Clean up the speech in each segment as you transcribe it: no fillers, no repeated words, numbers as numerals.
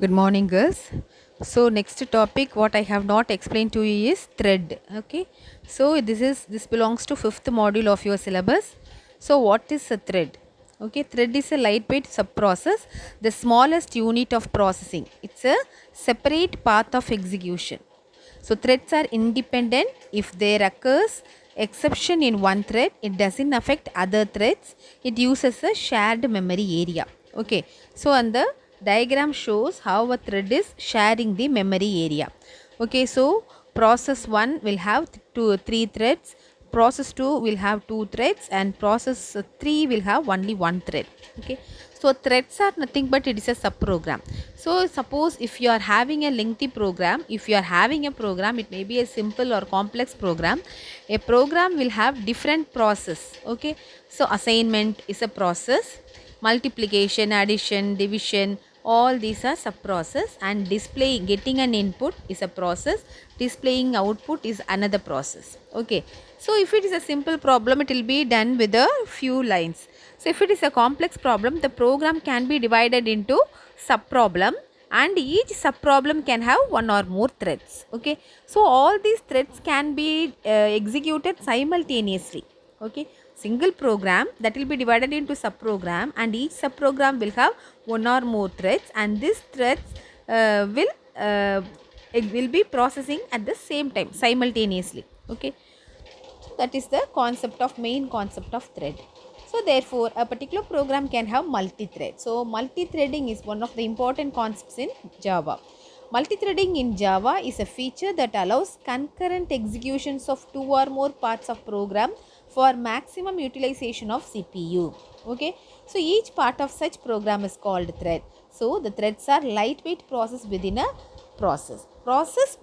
Good morning, girls. So next topic, what I have not explained to you is thread. Okay. So this belongs to fifth module of your syllabus. So what is a thread? Okay, thread is a lightweight subprocess, the smallest unit of processing. It's a separate path of execution. So threads are independent. If there occurs exception in one thread, it doesn't affect other threads. It uses a shared memory area. Okay. So on the diagram shows how a thread is sharing the memory area. Okay. So process 1 will have 3 threads. Process 2 will have 2 threads and process 3 will have only one thread. Okay. So threads are nothing but it is a subprogram. So suppose if you are having a lengthy program, if you are having a program, it may be a simple or complex program. A program will have different process. Okay. So assignment is a process, multiplication, addition, division, all these are sub process, and displaying, getting an input is a process, displaying output is another process. Okay. So if it is a simple problem, it will be done with a few lines. So if it is a complex problem, the program can be divided into sub problem, and each sub problem can have one or more threads. Okay. So all these threads can be executed simultaneously. Okay. Single program that will be divided into sub program, and each sub program will have one or more threads, and these threads it will be processing at the same time simultaneously. Okay. That is the concept of main concept of thread. So therefore a particular program can have multi-thread. So multi-threading is one of the important concepts in Java. Multi-threading in Java is a feature that allows concurrent executions of two or more parts of program for maximum utilization of CPU. Okay. So each part of such program is called thread. So the threads are lightweight process within a process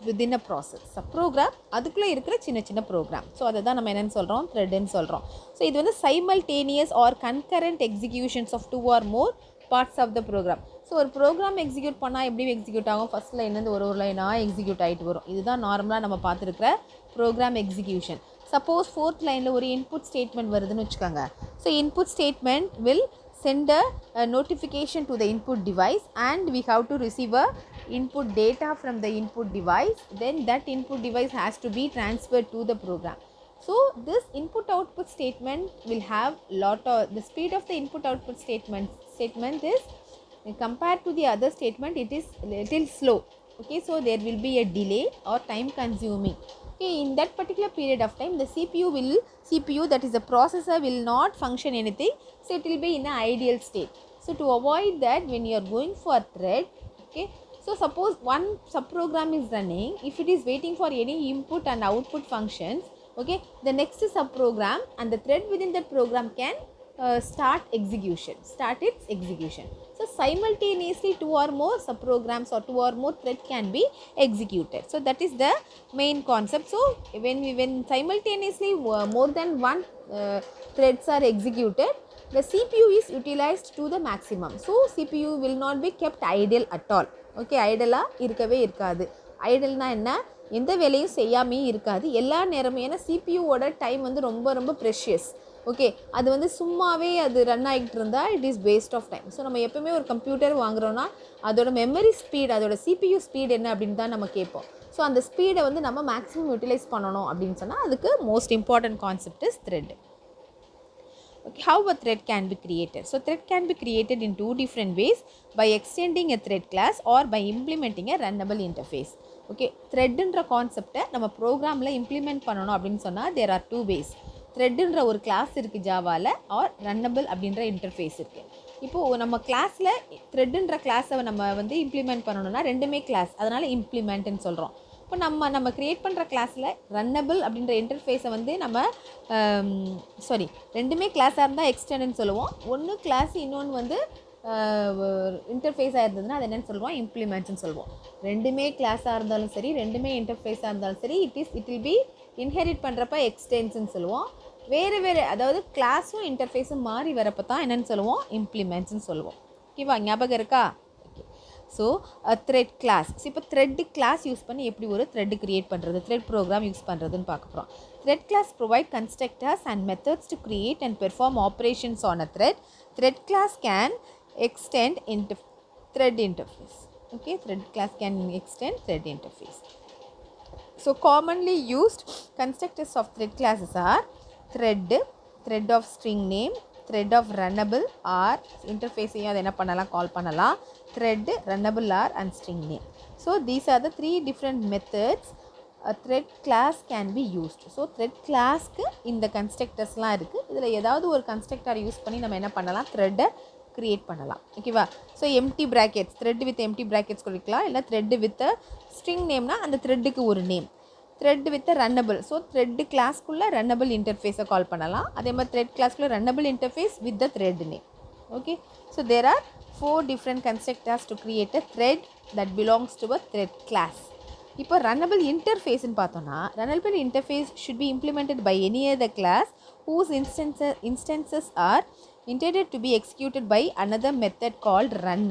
within a process. Program அதுக்குள்ளே இருக்கிற சின்ன சின்ன program. So அதை தான் நம்ம என்னென்னு சொல்கிறோம், த்ரெட்னு சொல்கிறோம். ஸோ இது வந்து simultaneous or concurrent executions of two or more parts of the program. So ஒரு ப்ரோக்ராம் எக்ஸிக்யூட் பண்ணால் எப்படி எக்ஸிக்யூட் ஆகும், ஃபஸ்ட் லைன்லேருந்து ஒரு லைனாக எக்ஸிக்யூட் ஆகிட்டு வரும். இதுதான் நார்மலாக நம்ம பார்த்துருக்கிற ப்ரோக்ராம் எக்ஸிக்யூஷன். சப்போஸ் ஃபோர்த் லைனில் ஒரு இன்புட் ஸ்டேட்மெண்ட் வருதுன்னு வச்சுக்கோங்க. So input statement will send a notification to the input device, and we have to receive a input data from the input device. Then that input device has to be transferred to the program. So this input output statement will have the speed of the input output statement is compared to the other statement, it is little slow. Okay. So there will be a delay or time consuming. Okay. In that particular period of time, the CPU, that is the processor, will not function anything. So it will be in an ideal state. So to avoid that, when you are going for thread, okay, so suppose one subprogram is running, if it is waiting for any input and output functions, okay, the next subprogram and the thread within that program can start its execution. So simultaneously two or more subprograms or two or more thread can be executed. So that is the main concept. So when simultaneously more than one threads are executed, the CPU is utilized to the maximum. So CPU will not be kept idle at all. Okay, idle இருக்கவே இருக்காது. ஐடல்னா என்ன, எந்த வேலையும் செய்யாமே இருக்காது, எல்லா நேரமும். ஏன்னா சிபியூவோட time வந்து ரொம்ப ரொம்ப ப்ரெஷியஸ். ஓகே, அது வந்து சும்மாவே அது ரன் ஆகிட்டு இருந்தால் it is waste of time. So நம்ம எப்போவுமே ஒரு கம்ப்யூட்டர் வாங்குகிறோன்னா அதோட மெமரி ஸ்பீட், அதோட சிபியூ ஸ்பீட் என்ன அப்படின்னு தான் நம்ம கேட்போம். ஸோ அந்த ஸ்பீடை வந்து நம்ம மேக்ஸிமம் யூட்டிலைஸ் பண்ணணும் அப்படின்னு சொன்னால் அதுக்கு most important concept is thread. Okay, how a thread can be created? So thread can be created in two different ways: by extending a thread class or by implementing a runnable interface. Okay, threadன்ற கான்செப்டை நம்ம ப்ரோக்ராமில் implement பண்ணணும் அப்படின்னு சொன்னால் there are two ways. threadன்ற ஒரு class இருக்குது ஜாவாவில், R runnable அப்படின்ற interface இருக்குது. இப்போது நம்ம கிளாஸில் threadன்ற கிளாஸை நம்ம வந்து இம்ப்ளிமெண்ட் பண்ணணும்னா ரெண்டுமே கிளாஸ், அதனால் இம்ப்ளிமெண்ட்னு சொல்கிறோம். இப்போ நம்ம க்ரியேட் பண்ணுற கிளாஸில் ரன்னபிள் அப்படின்ற இன்டர்ஃபேஸை வந்து நம்ம ரெண்டுமே கிளாஸாக இருந்தால் எக்ஸ்டெண்டுன்னு சொல்லுவோம். ஒன்று கிளாஸ், இன்னொன்று வந்து இன்டர்ஃபேஸாக இருந்ததுன்னா அது என்னென்னு சொல்லுவோம், இம்ப்ளிமெண்ட்னு சொல்லுவோம். ரெண்டுமே கிளாஸாக இருந்தாலும் சரி, ரெண்டுமே இன்டர்ஃபேஸாக இருந்தாலும் சரி, இட் வில் பி இன்ஹெரிட் பண்ணுறப்ப எக்ஸ்டென்ஸ்ன்னு சொல்லுவோம். வேறு அதாவது கிளாஸும் இன்டர்ஃபேஸும் மாறி வரப்போ தான் என்னென்னு சொல்லுவோம், இம்ப்ளிமெண்ட்ஸ்ன்னு சொல்லுவோம். ஓகேவா, ஞாபகம் இருக்கா? So thread class. ஸோ இப்போ த்ரெட் கிளாஸ் யூஸ் பண்ணி எப்படி ஒரு த்ரெட் கிரியேட் பண்ணுறது, த்ரெட் ப்ரோக்ராம் யூஸ் பண்ணுறதுன்னு பார்க்க போகிறோம். Thread class provide constructors and methods to create and perform operations on a thread. Thread class can extend into thread interface. Okay, thread class can extend thread interface. So commonly used constructors of thread classes are thread, thread of string name, thread of runnable or interface அது என்ன பண்ணலாம் கால் பண்ணலாம் thread, runnable or and string name. So these are the three different methods a thread class can be used. So thread classக்கு இந்த constructorsலாம் இருக்குது. இதில் ஏதாவது ஒரு constructor use பண்ணி நம்ம என்ன பண்ணலாம் thread create பண்ணலாம். ஓகேவா? So empty brackets thread with empty brackets கொடுக்கலாம். இல்லை த்ரெட் வித் ஸ்ட்ரிங் நேம்னா அந்த த்ரெட்டுக்கு ஒரு name. Thread with runnable, so thread கிளாஸ்க்குள்ளே ரன்னபிள் இன்டர்ஃபேஸை கால் பண்ணலாம். அதே மாதிரி த்ரெட் கிளாஸ்க்குள்ளே runnable interface with the thread name. Okay, so there are 4 different constructors to create a thread that belongs to a thread class. இப்போ runnable இன்டர்ஃபேஸ்ன்னு பார்த்தோன்னா runnable interface should be implemented by any other class whose instances are intended to be executed by another method called run.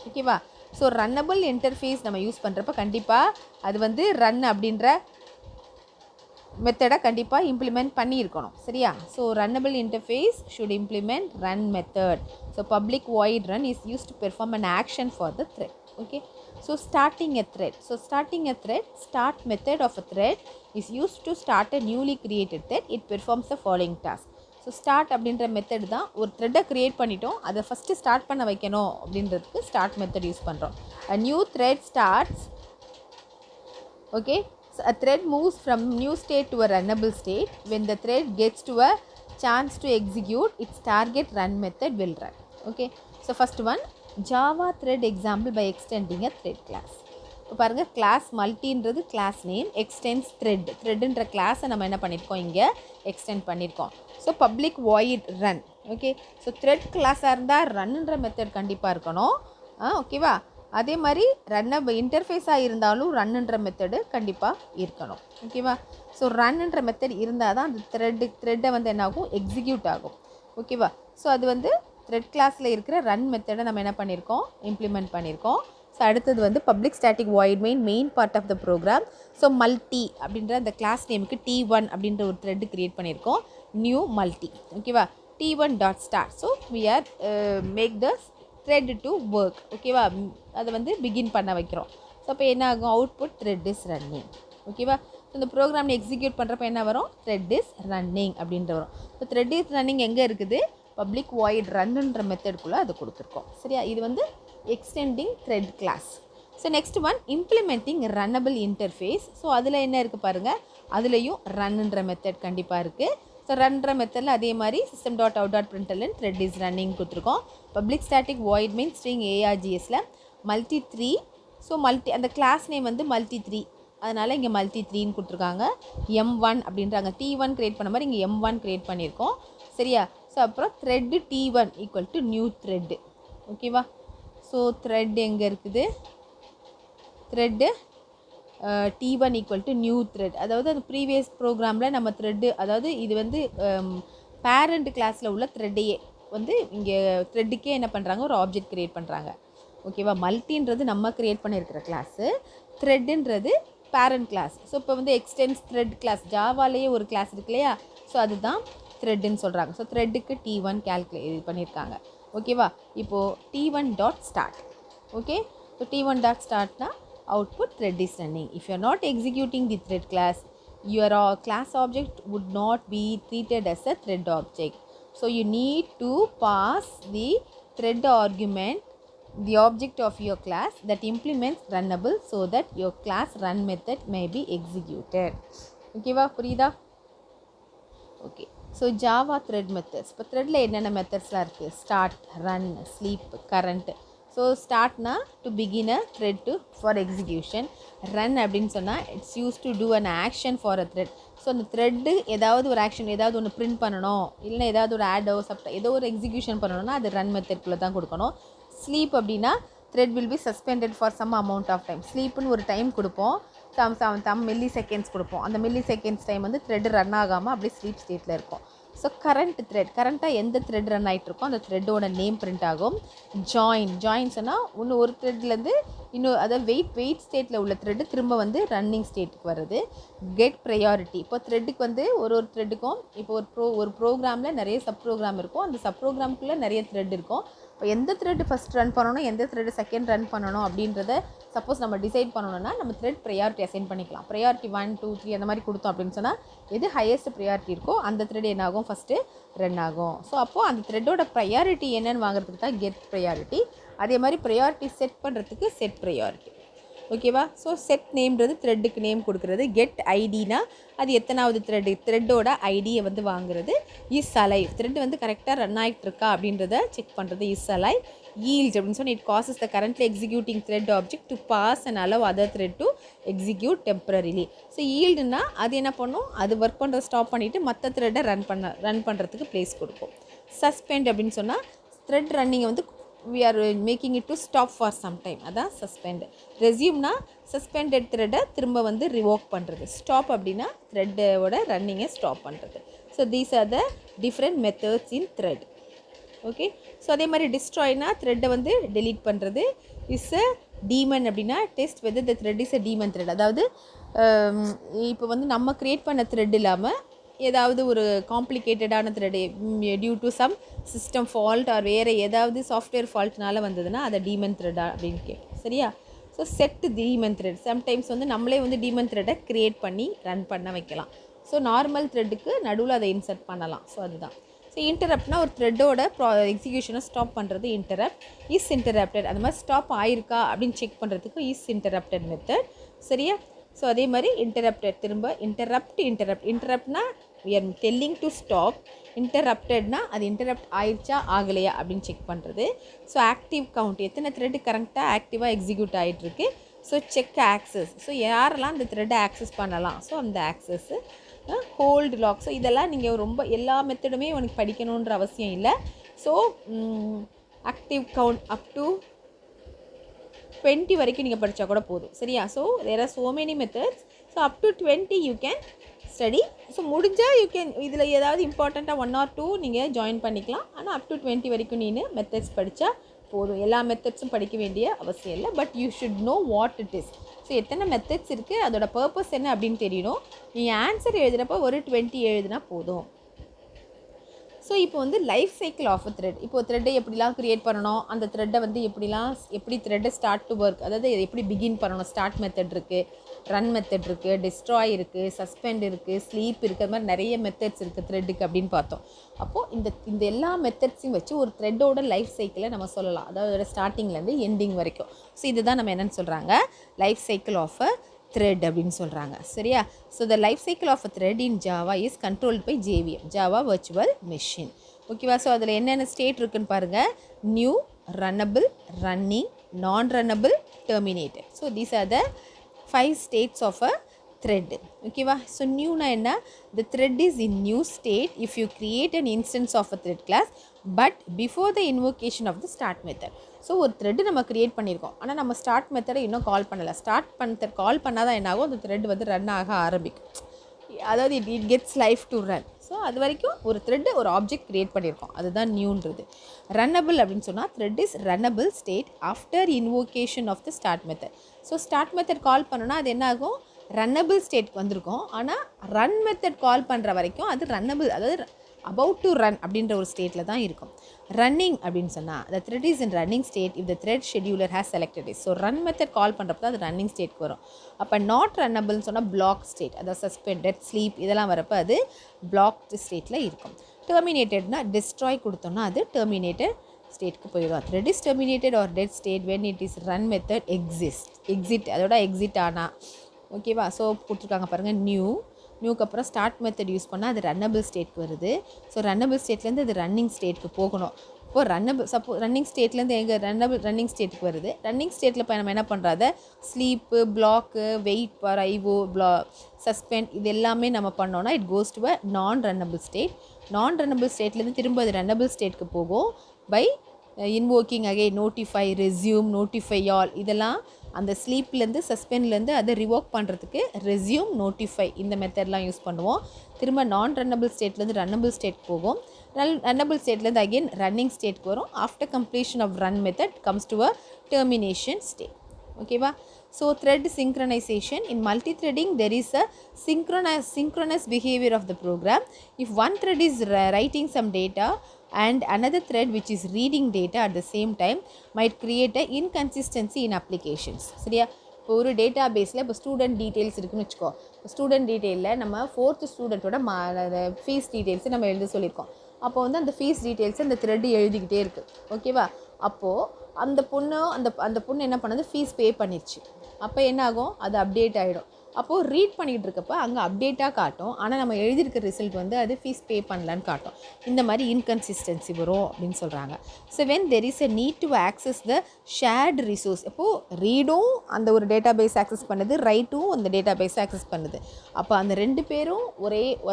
ஓகேவா? So runnable interface நம்ம use பண்ணுறப்ப கண்டிப்பாக அது வந்து run அப்படின்ற மெத்தடை கண்டிப்பாக இம்ப்ளிமெண்ட் பண்ணியிருக்கணும். சரியா? So runnable interface should implement run method. So public void run is use to perform an action for the thread. Okay, so starting a thread. So starting a thread, start method of a thread is use to start a newly created thread. It performs the following task. So start அப்படின்ற method தான். ஒரு த்ரெட்டை create பண்ணிட்டோம், அதை first start பண்ண வைக்கணும் அப்படின்றதுக்கு start method use பண்ணுறோம். A new thread starts. Okay, so a thread moves from new state to a runnable state. When the thread gets to a chance to execute, its target run method will run. Okay, so first one, Java thread example by extending a thread class. இப்போ பாருங்கள், class மல்டின்றது class name, extends thread. த்ரெட்டுன்ற கிளாஸை நம்ம என்ன பண்ணியிருக்கோம், இங்கே extend பண்ணியிருக்கோம். So public void run. Okay, so thread கிளாஸாக இருந்தால் ரன்னுன்ற மெத்தட் கண்டிப்பாக இருக்கணும். ஓகேவா? அதே மாதிரி ரன்னபிள் இன்டர்ஃபேஸாக இருந்தாலும் ரன்னுன்ற மெத்தடு கண்டிப்பாக இருக்கணும். ஓகேவா? ஸோ ரன்னுன்ற மெத்தட் இருந்தால் தான் அந்த த்ரெட்டை வந்து என்னாகும், எக்ஸிக்யூட் ஆகும். ஓகேவா? ஸோ அது வந்து த்ரெட் கிளாஸில் இருக்கிற ரன் மெத்தடை நம்ம என்ன பண்ணியிருக்கோம், இம்ப்ளிமெண்ட் பண்ணியிருக்கோம். ஸோ அடுத்தது வந்து public static void main part of the program. So multi அப்படின்ற அந்த கிளாஸ் நேமுக்கு T1 அப்படின்ற ஒரு த்ரெட் க்ரியேட் பண்ணியிருக்கோம், நியூ மல்டி. ஓகேவா? T1 dot start. So we are make the thread to work. ஓகேவா? அதை வந்து பிகின் பண்ண வைக்கிறோம். ஸோ அப்போ என்ன ஆகும், அவுட்புட் த்ரெட் இஸ் ரன்னிங். ஓகேவா? ஸோ இந்த ப்ரோக்ராம் எக்ஸிக்யூட் பண்ணுறப்ப என்ன வரும், த்ரெட் இஸ் ரன்னிங் அப்படின்ற வரும். ஸோ த்ரெட் இஸ் ரன்னிங் எங்கே இருக்குது, பப்ளிக் வாய்ட் ரன்னுன்ற மெத்தடுக்குள்ளே அது கொடுத்துருக்கோம். சரியா? இது வந்து extending thread class. So next one, implementing runnable interface. So அதில் என்ன இருக்குது பாருங்கள், அதுலேயும் ரன்னுன்ற மெத்தட் கண்டிப்பாக இருக்குது. ஸோ ரன்ன்ற மெத்தடில் அதே மாதிரி system dot out dot println thread is running கொடுத்துருக்கோம். Public static void main string ARGSல மல்டி 3. ஸோ மல்டி அந்த கிளாஸ் நேம் வந்து மல்டி 3, அதனால் இங்கே மல்டி 3ன்னு கொடுத்துருக்காங்க. M1 அப்படின்றாங்க, T1 க்ரியேட் பண்ண மாதிரி இங்கே M1 க்ரியேட் பண்ணியிருக்கோம். சரியா? ஸோ அப்புறம் thread T1 equal to new thread. ஓகேவா? ஸோ த்ரெட் எங்கே இருக்குது, thread T1 equal to new thread. அதாவது அந்த ப்ரீவியஸ் ப்ரோக்ராமில் நம்ம த்ரெட்டு, அதாவது இது வந்து பேரண்ட் கிளாஸில் உள்ள த்ரெட்டையே வந்து இங்கே த்ரெட்டுக்கே என்ன பண்ணுறாங்க, ஒரு ஆப்ஜெக்ட் க்ரியேட் பண்ணுறாங்க. ஓகேவா? மல்டின்றது நம்ம க்ரியேட் பண்ணியிருக்கிற கிளாஸு, த்ரெட்டுன்றது பேரண்ட் கிளாஸ். ஸோ இப்போ வந்து எக்ஸ்டென்ஸ் த்ரெட் கிளாஸ், ஜாவாலேயே ஒரு கிளாஸ் இருக்கு இல்லையா, ஸோ அதுதான் த்ரெட்டுன்னு சொல்கிறாங்க. ஸோ த்ரெட்டுக்கு T1 கால்குலேட் பண்ணியிருக்காங்க. ஓகேவா? இப்போது T1 dot start. Okay, so T1 dot ஸ்டார்ட்னா output thread is running. If you are not executing the thread class, your class object would not be treated as a thread object. So you need to pass the thread argument, the object of your class that implements runnable, so that your class run method may be executed. Okay va, புரியுதா? Okay, so Java thread methods. இப்போ த்ரெட்ல என்னென்ன மெத்தட்ஸ்லாம் இருக்குது, start, run, sleep, current. So ஸ்டார்ட்னா to begin a thread to for execution. Run அப்படின்னு சொன்னால் it's use to do an action for a thread. So அந்த thread ஏதாவது ஒரு ஆக்ஷன், ஏதாவது ஒன்று பிரிண்ட் பண்ணணும், இல்லைனா ஏதாவது ஒரு ஆடோ ஏதோ ஒரு எக்ஸிக்யூஷன் பண்ணணும்னா அது ரன் மெத்தட்குள்ளே தான் கொடுக்கணும். ஸ்லீப் அப்படின்னா thread will be suspended for some amount of time. ஸ்லீப்புன்னு ஒரு டைம் கொடுப்போம், சம் மில்லி செகண்ட்ஸ் கொடுப்போம். அந்த மில்லி செகண்ட்ஸ் டைம் வந்து த்ரெட் ரன் ஆகாமல் அப்படியே ஸ்லீப் ஸ்டேட்டில் இருக்கும். ஸோ கரண்ட் த்ரெட், கரண்ட்டாக எந்த த்ரெட் ரன் ஆகிட்ருக்கோ அந்த த்ரெட்டோட நேம் பிரிண்ட் ஆகும். ஜாயின்ஸ்னால் இன்னும் ஒரு த்ரெட்லேருந்து இன்னும், அதாவது வெயிட் ஸ்டேட்டில் உள்ள த்ரெட்டு திரும்ப வந்து ரன்னிங் ஸ்டேட்டுக்கு வருது. கெட் ப்ரையாரிட்டி, இப்போ த்ரெட்டுக்கு வந்து ஒரு த்ரெட்டுக்கும் இப்போ ஒரு ப்ரோக்ராமில் நிறைய சப் ப்ரோக்ராம் இருக்கும், அந்த சப் ப்ரோக்ராமுக்குள்ளே நிறைய த்ரெட் இருக்கும். இப்போ எந்த த்ரெட் ஃபஸ்ட் ரன் பண்ணணும், எந்த த்ரெட் செகண்ட் ரன் பண்ணணும் அப்படின்றத சப்போஸ் நம்ம டிசைட் பண்ணணும்னா நம்ம த்ரெட் ப்ரையாரிட்டி அசைன் பண்ணிக்கலாம். ப்ரையாரிட்டி 1 2 3 அந்த மாதிரி கொடுத்தோம் அப்படின்னு சொன்னால் எது ஹையஸ்ட் ப்ரையாரிட்டி இருக்கோ அந்த த்ரெட் என்ன ஆகும், ஃபஸ்ட்டு ரன் ஆகும். ஸோ அப்போது அந்த த்ரெட்டோட ப்ரையாரிட்டி என்னென்னு வாங்குறதுக்கு தான் கெட் ப்ரையாரிட்டி. அதே மாதிரி ப்ரையாரிட்டி செட் பண்ணுறதுக்கு செட் ப்ரையாரிட்டி. ஓகேவா? ஸோ செட் நேம்ன்றது த்ரெட்டுக்கு நேம் கொடுக்குறது. கெட் ஐடினா அது எத்தனாவது த்ரெட்டு, த்ரெட்டோட ஐடியை வந்து வாங்குறது. இஸ் அலைவ், த்ரெட் வந்து கரெக்டாக ரன் ஆகிட்டு இருக்கா அப்படின்றத செக் பண்ணுறது இஸ் அலைவ். ஈல்ட் அப்படின்னு சொன்னால் it causes the currently executing thread object to pause and allow other thread to execute temporarily. So ஈல்டுனா அது என்ன பண்ணும், அது ஒர்க் பண்ணுறத ஸ்டாப் பண்ணிவிட்டு மற்ற த்ரெட்டை ரன் பண்ணுறதுக்கு ப்ளேஸ் கொடுக்கும். சஸ்பெண்ட் அப்படின்னு சொன்னால் த்ரெட் ரன்னிங்கை வந்து we are making it to stop for some time, அதான் suspend. ரெஸ்யூம்னா சஸ்பெண்டட் த்ரெட்டை திரும்ப வந்து ரிவோக் பண்ணுறது. ஸ்டாப் அப்படின்னா த்ரெட்டோட ரன்னிங்கை ஸ்டாப் பண்ணுறது. So these are the different methods in thread. Okay. So அதே மாதிரி டிஸ்ட்ராய்னா த்ரெட்டை வந்து டெலீட் பண்ணுறது. இஸ் அ டீமன் அப்படின்னா test whether the thread is a demon thread. அதாவது இப்போ வந்து நம்ம க்ரியேட் பண்ண த்ரெட் இல்லாமல் ஏதாவது ஒரு காம்ப்ளிகேட்டடான thread due to some system fault or வேறு ஏதாவது சாஃப்ட்வேர் ஃபால்ட்னால வந்ததுன்னா அதை டீமன் த்ரெட்டா அப்படின்னு கேட்கும். சரியா? So set demon thread. Sometimes வந்து நம்மளே வந்து டீமன் த்ரெட்டை க்ரியேட் பண்ணி ரன் பண்ண வைக்கலாம். ஸோ நார்மல் த்ரெட்டுக்கு நடுவில் அதை இன்சர்ட் பண்ணலாம். ஸோ அதுதான். ஸோ இன்டரப்ட்னா ஒரு த்ரெட்டோட எக்ஸிக்யூஷனை ஸ்டாப் பண்ணுறது இன்டரப்ட். இஸ் இன்டரப்டட், அந்த மாதிரி ஸ்டாப் ஆயிருக்கா அப்படின்னு செக் பண்ணுறதுக்கு இஸ் இன்டரப்டட் மெத்தட். சரியா? ஸோ அதே மாதிரி இன்டரப்டட், திரும்ப இன்டரப்ட்னா we are telling to stop. இன்டரப்டட்னா அது இன்டரப்ட் ஆயிடுச்சா ஆகலையா அப்படின்னு செக் பண்ணுறது. ஸோ ஆக்டிவ் கவுண்ட், எத்தனை த்ரெட் கரெக்டாக ஆக்டிவாக எக்ஸிக்யூட் ஆகிட்டுருக்கு. ஸோ செக் ஆக்சஸ், ஸோ யாரெல்லாம் அந்த த்ரெட்டை ஆக்சஸ் பண்ணலாம், ஸோ அந்த ஆக்சஸ்ஸு. ஹோல்டு லாக், ஸோ இதெல்லாம் நீங்கள் ரொம்ப எல்லா மெத்தடுமே உனக்கு படிக்கணுன்ற அவசியம் இல்லை. So active count up to 20 வரைக்கும் நீங்கள் படித்தா கூட போதும். சரியா? So there are so many methods. So up to 20 you can study. So முடிஞ்சால் யூ கேன் இதில் ஏதாவது இம்பார்ட்டண்ட்டாக 1 or 2 நீங்கள் ஜாயின் பண்ணிக்கலாம். ஆனால் அப் டு 20 வரைக்கும் நீங்கள் மெத்தட்ஸ் படித்தா போதும். எல்லா மெத்தட்ஸும் படிக்க வேண்டிய அவசியம் இல்லை. But you should know what it is. So எத்தனை மெத்தட்ஸ் இருக்குது, அதோட பர்பஸ் என்ன அப்படின்னு தெரியணும். நீங்கள் ஆன்சர் எழுதுகிறப்ப ஒரு 20 எழுதுனா போதும். ஸோ இப்போ வந்து life cycle of a thread. இப்போது த்ரெட்டை எப்படிலாம் க்ரியேட் பண்ணணும், அந்த த்ரெட்டை வந்து எப்படி த்ரெட்டை ஸ்டார்ட் டு ஒர்க், அதாவது எப்படி பிகின் பண்ணணும். ஸ்டார்ட் மெத்தட் இருக்குது, ரன் மெத்தட் இருக்குது, டிஸ்ட்ராய் இருக்குது, சஸ்பெண்ட் இருக்குது, ஸ்லீப் இருக்குது. அது மாதிரி நிறைய மெத்தட்ஸ் இருக்குது த்ரெட்டுக்கு அப்படின்னு பார்த்தோம். அப்போது இந்த எல்லா மெத்தட்ஸையும் வச்சு ஒரு த்ரெட்டோட லைஃப் சைக்கிளை நம்ம சொல்லலாம். அதாவது ஸ்டார்டிங்லேருந்து எண்டிங் வரைக்கும். ஸோ இதுதான் நம்ம என்னென்னு சொல்கிறாங்க, life cycle of a thread அப்படின்னு சொல்கிறாங்க. சரியா? So the life cycle of a thread in Java is controlled by JVM, Java virtual machine. ஓகேவா? ஸோ அதில் என்னென்ன ஸ்டேட் இருக்குன்னு பாருங்கள். New, runnable, running, non runnable, terminated. So these are the 5 states of a thread. ஓகேவா? So நியூனா என்ன, the thread is in new state if you create an instance of a thread class but before the invocation of the start method. So ஒரு thread நம்ம create பண்ணியிருக்கோம், ஆனால் நம்ம start மெத்தடை இன்னும் கால் பண்ணலை. கால் பண்ணால் தான் என்னாகும், அந்த த்ரெட் வந்து ரன் ஆக ஆரம்பிக்கும். அதாவது it gets life to run. So அது வரைக்கும் ஒரு த்ரெட்டு ஒரு ஆப்ஜெக்ட் க்ரியேட் பண்ணியிருக்கோம், அதுதான் நியூன்றது. ரன்னபிள் அப்படின்னு சொன்னால் thread is runnable state after invocation of the start method. So start method call பண்ணோன்னா அது என்ன ஆகும், ரன்னபிள் ஸ்டேட்க்கு வந்திருக்கும். ஆனால் ரன் மெத்தட் கால் பண்ணுற வரைக்கும் அது ரன்னபிள், அதாவது அபவுட் டு ரன் அப்படின்ற ஒரு ஸ்டேட்டில் தான் இருக்கும். ரன்னிங் அப்படின்னு சொன்னால் the thread is in running state if the thread scheduler has selected it. So run method கால் பண்ணுறப்ப தான் அது ரன்னிங் ஸ்டேட்க்கு வரும். அப்போ நாட் ரன்னபிள்னு சொன்னால் பிளாக் ஸ்டேட், அதாவது சஸ்பெண்டட், ஸ்லீப் இதெல்லாம் வரப்போ அது பிளாக்டு ஸ்டேட்டில் இருக்கும். டெர்மினேட்டட்னா டிஸ்ட்ராய் கொடுத்தோன்னா அது டெர்மினேட்டட் ஸ்டேட்க்கு போயிடும். Thread is terminated or dead state when it is run method exit அதோட எக்ஸிட் ஆனால். ஓகேவா? ஸோ கொடுத்துருக்காங்க பாருங்கள், நியூக்கு அப்புறம் ஸ்டார்ட் மெத்தட் யூஸ் பண்ணால் அது ரன்னபிள் ஸ்டேட்க்கு வருது. ஸோ ரன்னபிள் ஸ்டேட்லேருந்து அது ரன்னிங் ஸ்டேட்க்கு போகணும். இப்போது ரன்னிங் ஸ்டேட்லேருந்து எங்கள் ரன்னிங் ஸ்டேட்டுக்கு வருது. ரன்னிங் ஸ்டேட்டில் இப்போ நம்ம என்ன பண்ணுறாத sleep, block, wait for IO, suspend இது எல்லாமே நம்ம பண்ணோன்னா it goes to a non runnable state. Non runnable ஸ்டேட்லேருந்து திரும்ப அது ரன்னபிள் ஸ்டேட்க்கு போகும் by invoking again notify, resume, notify all. இதெல்லாம் அந்த ஸ்லீப்லேருந்து சஸ்பெண்ட்லேருந்து அதை ரிவோக் பண்ணுறதுக்கு ரெஸ்யூம், நோட்டிஃபை இந்த மெத்தட்லாம் யூஸ் பண்ணுவோம். திரும்ப நான் ரன்னபிள் ஸ்டேட்லேருந்து ரன்னபிள் ஸ்டேட் போகும். ரன்னபிள் ஸ்டேட்லேருந்து அகெயின் ரன்னிங் ஸ்டேட்க்கு வரும். After completion of run method comes to a termination state. ஓகேவா? So thread synchronization. In multi-threading there is a synchronous behavior of the program. If one thread is writing some data and another thread which is reading data at the same time might create a inconsistency in applications. சரியா? இப்போ ஒரு data பேஸில் இப்போ student details இருக்குன்னு வச்சுக்கோ. Student டீட்டெயிலில் நம்ம 4th ஸ்டூடெண்ட்டோட fees டீட்டெயில்ஸை நம்ம எழுத சொல்லியிருக்கோம். அப்போ வந்து அந்த ஃபீஸ் டீட்டெயில்ஸை அந்த த்ரெட்டு எழுதிக்கிட்டே இருக்குது. ஓகேவா? அப்போது அந்த பொண்ணு என்ன பண்ணது, ஃபீஸ் பே பண்ணிடுச்சு. அப்போ என்ன ஆகும், அது அப்டேட் ஆகிடும். அப்போது ரீட் பண்ணிகிட்டு இருக்கப்போ அங்கே அப்டேட்டாக காட்டும், ஆனால் நம்ம எழுதியிருக்க ரிசல்ட் வந்து அது ஃபீஸ் பே பண்ணலான்னு காட்டும். இந்த மாதிரி இன்கன்சிஸ்டன்சி வரும் அப்படின்னு சொல்கிறாங்க. So when there is a need to access the shared resource, இப்போது ரீடும் அந்த ஒரு டேட்டா பேஸ் ஆக்சஸ் பண்ணுது, ரைட்டும் அந்த டேட்டா பேஸ் ஆக்சஸ் பண்ணுது. அப்போ அந்த ரெண்டு பேரும்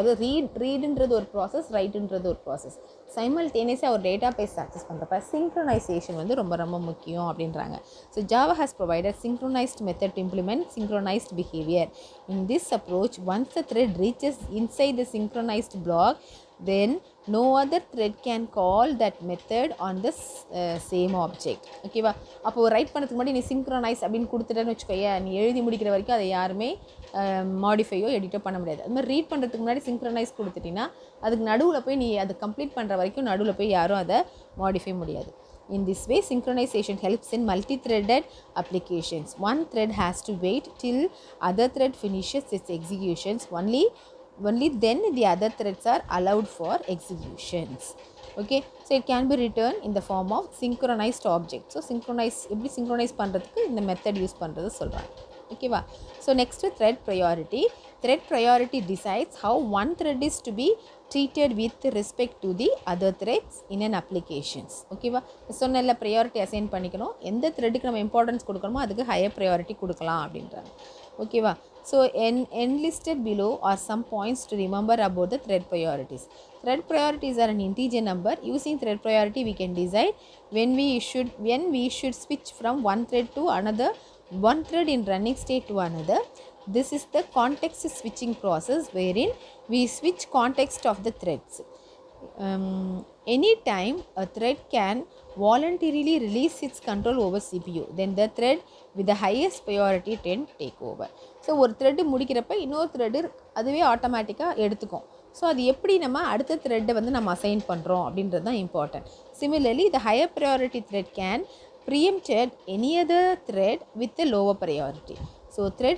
அது ரீடுன்றது ஒரு ப்ராசஸ், ரைட்டுன்றது ஒரு ப்ராசஸ். சைமல்டேனியஸாக ஒரு டேட்டா பேஸ் ஆக்சஸ் பண்ணுறப்ப சிங்க்ரனைசேஷன் வந்து ரொம்ப ரொம்ப முக்கியம் அப்படின்றாங்க. So Java has provided synchronised method to implement synchronised behaviour. In this approach, once the thread reaches inside the synchronized block, then no other thread can call that method on the same object. ஓகேவா? அப்போது right பண்ணுறதுக்கு முன்னாடி நீ synchronise அப்படின்னு கொடுத்துட்டேன்னு வச்சுக்கோயே, நீ எழுதி முடிக்கிற வரைக்கும் அதை யாருமே மாடிஃபையோ எடிட்டோ பண்ண முடியாது. அது மாதிரி ரீட் பண்ணுறதுக்கு முன்னாடி சிங்க்ரனைஸ் கொடுத்துட்டிங்கன்னா அதுக்கு நடுவில் போய் நீ அதை கம்ப்ளீட் பண்ணுற வரைக்கும் நடுவில் போய் யாரும் அதை மாடிஃபை முடியாது. In this way, synchronization helps in multi-threaded applications. One thread has to wait till other thread finishes its executions. Only then the other threads are allowed for executions. Okay, so it can be written in the form of synchronized object. So எப்படி synchronize பண்ணுறதுக்கு இந்த method use பண்ணுறது சொல்கிறாங்க. ஓகேவா? So next thread priority. Thread priority decides how one thread is to be treated with respect to the other threads in an applications. ஓகேவா? சொன்னல priority assign பண்ணிக்கணும், எந்த த்ரெட்டுக்கு நம்ம இம்பார்ட்டன்ஸ் கொடுக்கணுமோ அதுக்கு ஹையர் ப்ரையாரிட்டி கொடுக்கலாம் அப்படின்றாங்க. ஓகேவா? So enlisted below are some points to remember about the thread priorities. Thread priorities are an integer number. Using thread priority we can decide when we should switch from one thread to another, one thread in running state to another. This is the context switching process wherein we switch context of the threads. Anytime a thread can voluntarily release its control over CPU, then the thread with the highest priority can take over. So ஒரு thread முடிக்கிறப்ப இன்னொரு thread அதுவே ஆட்டோமேட்டிக்காக எடுத்துக்கும். So அது எப்படி நம்ம அடுத்த த்ரெட்டை வந்து நம்ம அசைன் பண்ணுறோம் அப்படின்றது தான் important. Similarly the higher priority thread can preempted any other thread with a lower priority. So thread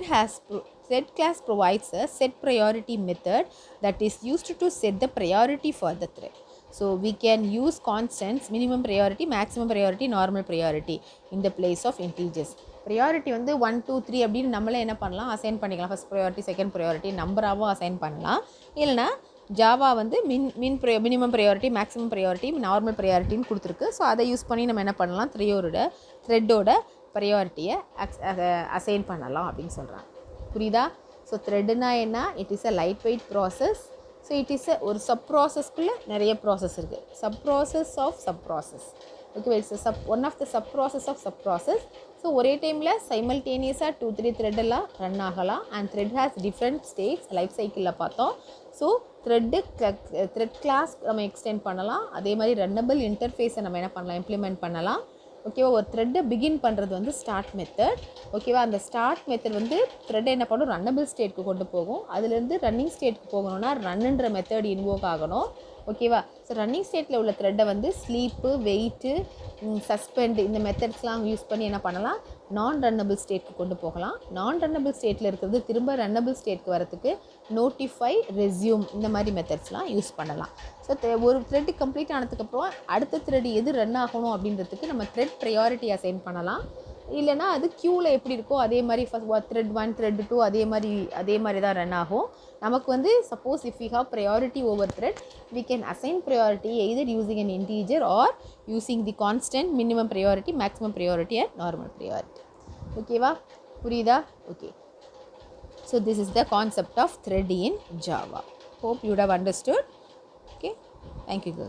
class provides a set priority method that is used to set the priority for the thread. So we can use constants, minimum priority, maximum priority, normal priority in the place of integers. Priority வந்து 1 2 3 அப்படின்னு நம்மளே என்ன பண்ணலாம், assign பண்ணிக்கலாம். First priority, second priority நம்பராகவும் assign பண்ணலாம். இல்லைனா Java வந்து minimum priority, maximum priority, normal ப்ரையாரிட்டின்னு கொடுத்துருக்கு. ஸோ அதை யூஸ் பண்ணி நம்ம என்ன பண்ணலாம், த்ரெட்டோட ப்ரையாரிட்டியை அசைன் பண்ணலாம் அப்படின்னு சொல்கிறாங்க. புரியுதா? ஸோ த்ரெட்டுனா என்ன, it is a light weight process. So it is ஒரு சப் ப்ராசஸ்க்குள்ளே நிறைய ப்ராசஸ் இருக்குது. Sub process of sub process. Okay, it's one of the sub process of sub process. So ஒரே டைமில் சைமல்டேனியஸாக 2-3 த்ரெட்டெல்லாம் ரன் ஆகலாம். And thread has different states life சைக்கிளில் பார்த்தோம். ஸோ த்ரெட் கிளாஸ் நம்ம எக்ஸ்டெண்ட் பண்ணலாம். அதே மாதிரி ரன்னபிள் இன்டர்ஃபேஸை நம்ம என்ன பண்ணலாம், இம்ப்ளிமெண்ட் பண்ணலாம். ஓகேவா? ஒரு த்ரெட்டை பிகின் பண்ணுறது வந்து ஸ்டார்ட் மெத்தட். ஓகேவா? அந்த ஸ்டார்ட் மெத்தட் வந்து த்ரெட்டை என்ன பண்ணும், ரன்னபிள் ஸ்டேட்க்கு கொண்டு போகும். அதுலேருந்து ரன்னிங் ஸ்டேட்க்கு போகணும்னா ரன்னுன்ற மெத்தட் இன்வோக் ஆகணும். ஓகேவா? ஸோ ரன்னிங் ஸ்டேட்டில் உள்ள த்ரெட்டை வந்து ஸ்லீப்பு, வெயிட்டு, சஸ்பெண்ட் இந்த மெத்தட்ஸ்லாம் யூஸ் பண்ணி என்ன பண்ணலாம், நான் ரன்னபிள் ஸ்டேட்க்கு கொண்டு போகலாம். நான் ரன்னபிள் ஸ்டேட்டில் இருக்கிறது திரும்ப ரன்னபிள் ஸ்டேட்க்கு வரத்துக்கு நோட்டிஃபை, ரெஸ்யூம் இந்த மாதிரி மெத்தட்ஸ்லாம் யூஸ் பண்ணலாம். ஸோ ஒரு த்ரெட்டு கம்ப்ளீட் ஆனதுக்கப்புறம் அடுத்த த்ரெட் எது ரன் ஆகணும் அப்படின்றதுக்கு நம்ம த்ரெட் ப்ரையாரிட்டி அசைன் பண்ணலாம். இல்லைனா அது க்யூவில் எப்படி இருக்கோ அதே மாதிரி ஃபஸ்ட் த்ரெட் 1 த்ரெட் 2 அதே மாதிரி தான் ரன் ஆகும். நமக்கு வந்து suppose if we have priority over thread, we can assign priority either using an integer or using the constant, minimum priority, maximum priority and normal priority. ஓகேவா? புரியுதா? Okay. So this is the concept of thread in Java. Hope you would have understood. Okay, thank you girls.